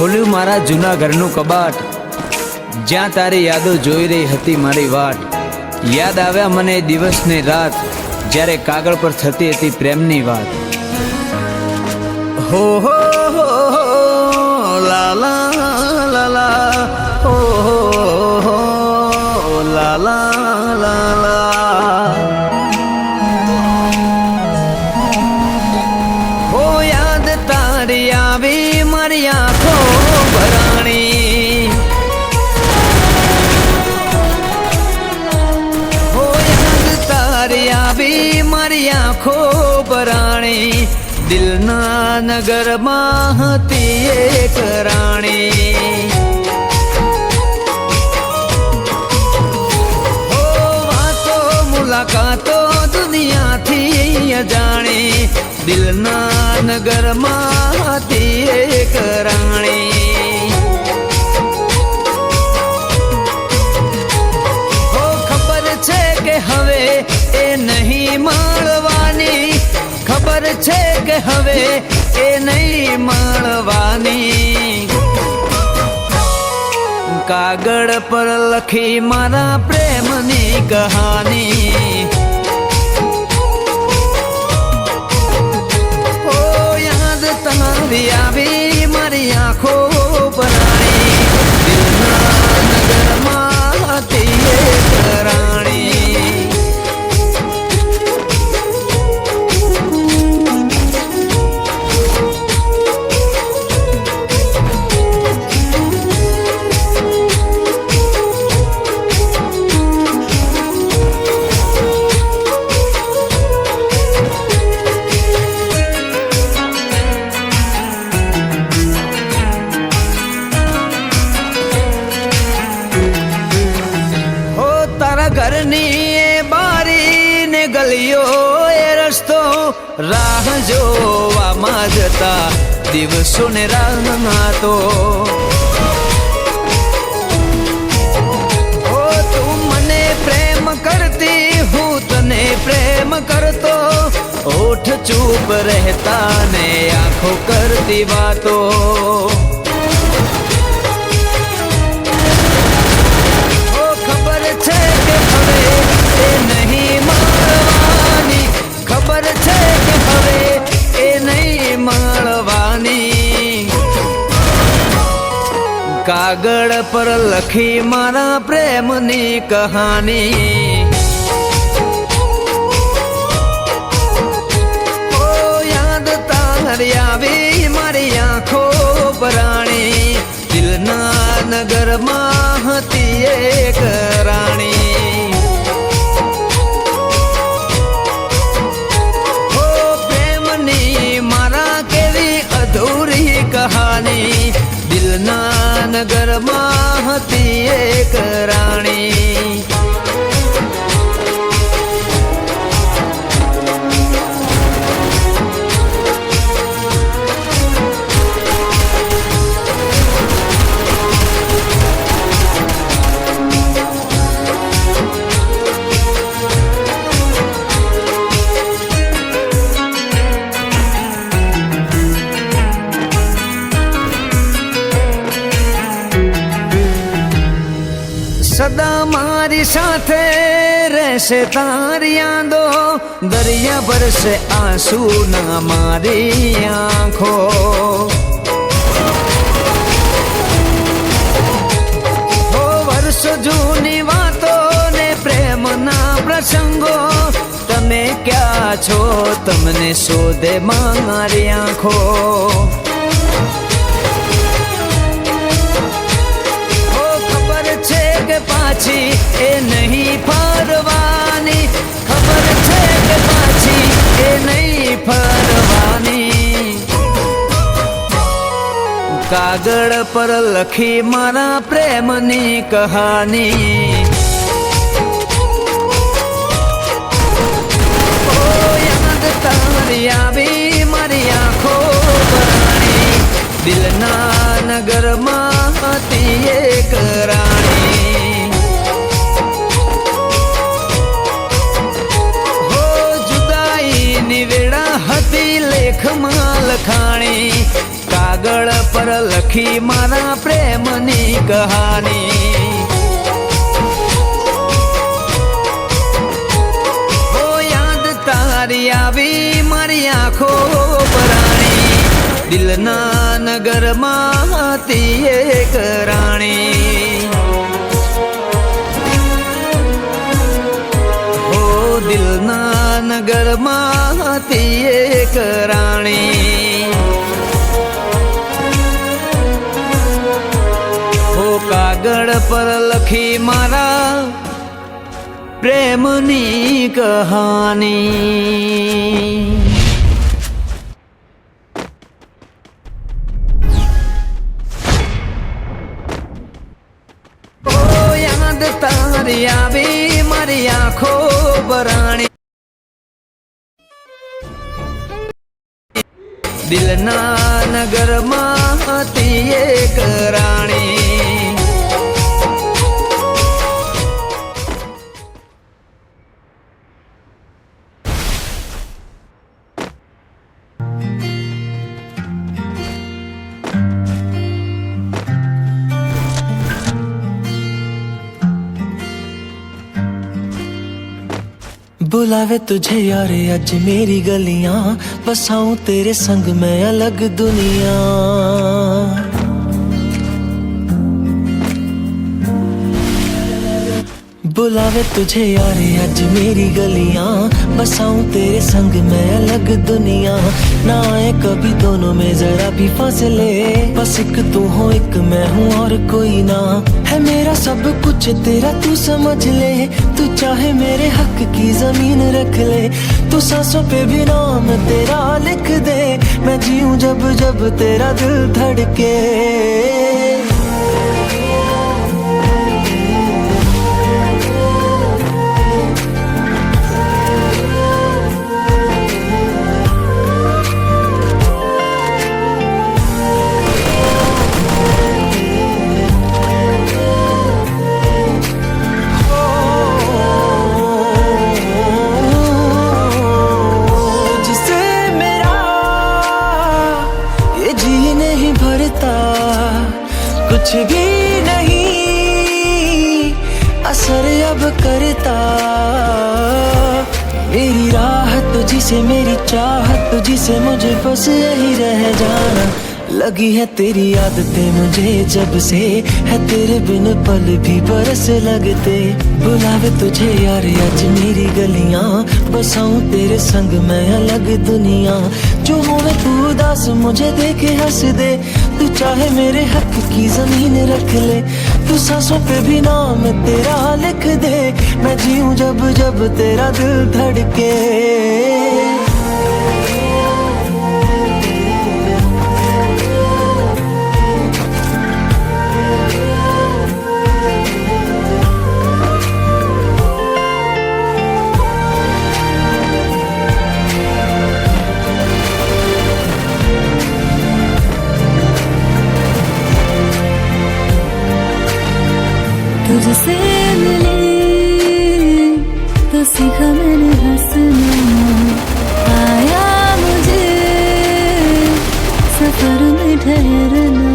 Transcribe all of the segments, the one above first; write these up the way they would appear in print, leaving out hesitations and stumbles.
ખોલ્યું મારા જૂના ઘરનું કબાટ, જ્યાં તારી યાદો જોઈ રહી હતી મારી વાટ. યાદ આવ્યા મને દિવસ ને રાત, જ્યારે કાગળ પર થતી હતી પ્રેમની વાત. હો હો હો લા લા લા લા, હો હો લા લા લા લા. હો યાદ તારી આવી મારી આંખો ભરાણી. હો યાદ તારી આવી મારી આંખો ભરાણી. દિલના નગરમાં હતી એક રાણી. હો વાતો મુલાકાતો દુનિયાથી અજાણી. દિલના નગરમાં હતી એક રાણી. હો ખબર છે કે હવે એ નહીં મળવાની. ખબર છે કે હવે એ નહીં મળવાની. કાગળ પર લખી મારા પ્રેમની કહાની. ઓ યાદ તારી આવી મારી આંખો ભરાણી. દિલના નગરમાં હતી એક રાણી. ઘરની એ બારી ને ગલીઓ એ રસ્તો, રાહ જોવામાં જતા દિવસો ને રાતો. ઓ તું મને પ્રેમ કરતી, હું તને પ્રેમ કરતો. ઓઠ ચૂપ રહેતા ને આંખો કરતી વાતો. ખબર છે કે હવે એ નહીં મળવાની. કાગળ પર લખી મારા પ્રેમની કહાની. ઓ યાદ તારી આવી મારી આંખો ભરાણી. દિલના નગરમાં હતી એક રાણી. અધૂરી કહાની. દિલના નગરમાં હતી એક રાણી. સદા મારી સાથે રહેશે તારી યાદો. દરિયા ભરશે આંસુ ના મારી આંખો. હો વર્ષો જૂની વાતો ને પ્રેમના પ્રસંગો. તમે ક્યાં છો તમને શોધે મારી આંખો. પાછી એ નહીં ફરવાની. ખબર છે કે પાછી એ નહીં ફરવાની. કાગળ પર લખી મારા પ્રેમની કહાની. ઓ યાદ તારી આવી મારી આંખો ભરાણી. દિલના નગરમાં હતી એક રાણી. હો જુદાઈની વેળા હતી લેખમાં લખાણી. કાગળ પર લખી મારા પ્રેમની કહાની. ઓ યાદ તારી આવી મારી આંખો પરાણી, દિલના નગરમાં હતી એક રાણી. ઓ દિલના નગરમાં હતી એક રાણી. ઓ કાગળ પર લખી મારા પ્રેમની કહાની. તારી આવી મારી આંખો ભરાણી, દિલના નગરમાં હતી એક રાણી. बुलावे तुझे यारे आज मेरी गलियां, बसाऊं तेरे संग मैं अलग दुनिया. बुलावे तुझे यारे आज मेरी गलियां, बसाऊं तेरे संग मैं अलग दुनिया. ना आए कभी दोनों में जरा भी फासले, बस एक तू हो एक मैं हूँ और कोई ना. है मेरा सब कुछ तेरा तू समझ ले, तू चाहे मेरे हक की जमीन रख ले. तू सांसों पे भी नाम तेरा लिख दे, मैं जीऊं जब जब तेरा दिल धड़के. कुछ भी नहीं असर अब करता, मेरी राह तुझी से मेरी चाहत तुझी से, मुझे बस यही रह जाना. लगी है तेरी आदतें मुझे जब से, है तेरे बिन पल भी बरस लगते. बुलावे तुझे यार आज मेरी गलियां, बसाऊं तेरे संग मैं अलग दुनिया. जो होवे तू उदास मुझे देखे हंस दे, तू चाहे मेरे हक की जमीन रख ले. तू सांसों पे भी नाम तेरा लिख दे, मैं जीऊं जब जब तेरा दिल धड़के. तुझसे मिले तो सीखा मैंने हंसना, आया मुझे सफर में ठहरना.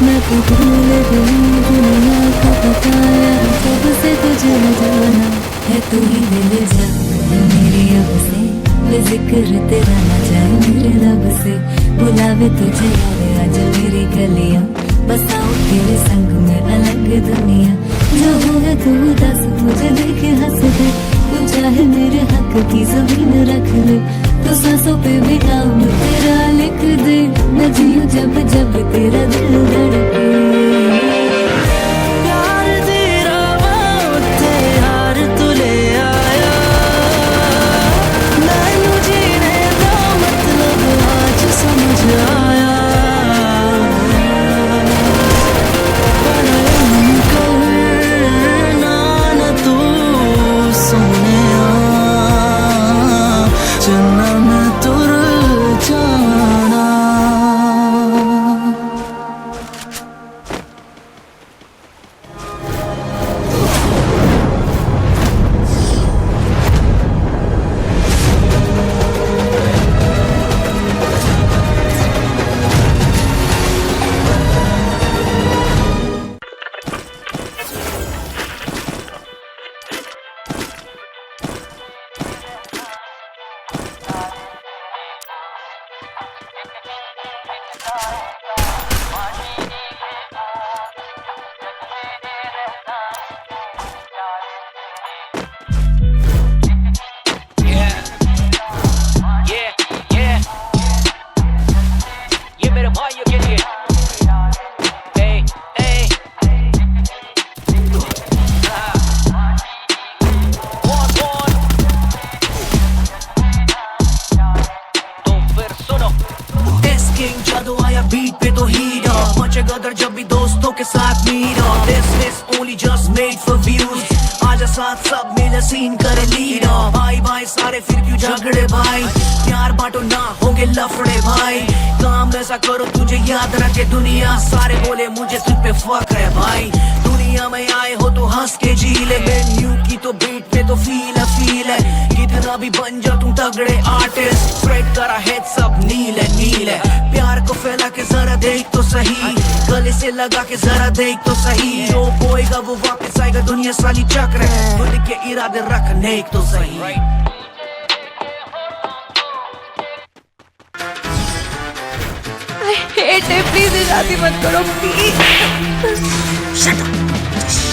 मैं तो भूल गई दुनिया को बताया कब से तुझे न जाना. है तू ही दिल जा मेरी अब से, जिक्र तेरा न जाए मेरे लब से. बुलावे तुझे यार आज मेरी गलियां, बसाऊं तेरे संग में अलग दुनिया. जो है तू दस मुझे देखे हंस दे, तू चाहे मेरे हक की जमीन रख ले. तो सांसों पे भी नाम तेरा लिख दे, मैं जीऊं जब जब तेरा दिल धड़के. चलना मैं तुर जा ये मेरे भाइयों के लिए तो फिर सुनो This king जादू आया बीट पे तो हीट अप मचे गदर जब भी दोस्तों के साथ meet up This is only just made for views आजा साथ सब मिले सीन करे लीड अप भाई भाई सारे फिर क्यों झगड़े भाई प्यार बांटो ना होंगे लफड़े भाई काम ऐसा करो तुझे याद रखे दुनिया सारे बोले मुझे तुझ पे फक्र है भाई दुनिया में आए हो तो हंस के जी ले मेन्यू की तो बीट पे तो फील है कितना भी बन जा तुम तगड़े आर्टिस्ट स्प्रेड करा है सब नील है प्यार को फैला के जरा देख तो सही गले से लगा के जरा देख तो सही जो बोएगा वो वापस आएगा दुनिया साली चक्र है खुद के इरादे रखने तो सही I hate it. Please, शादी मत करो प्लीज। Shut up.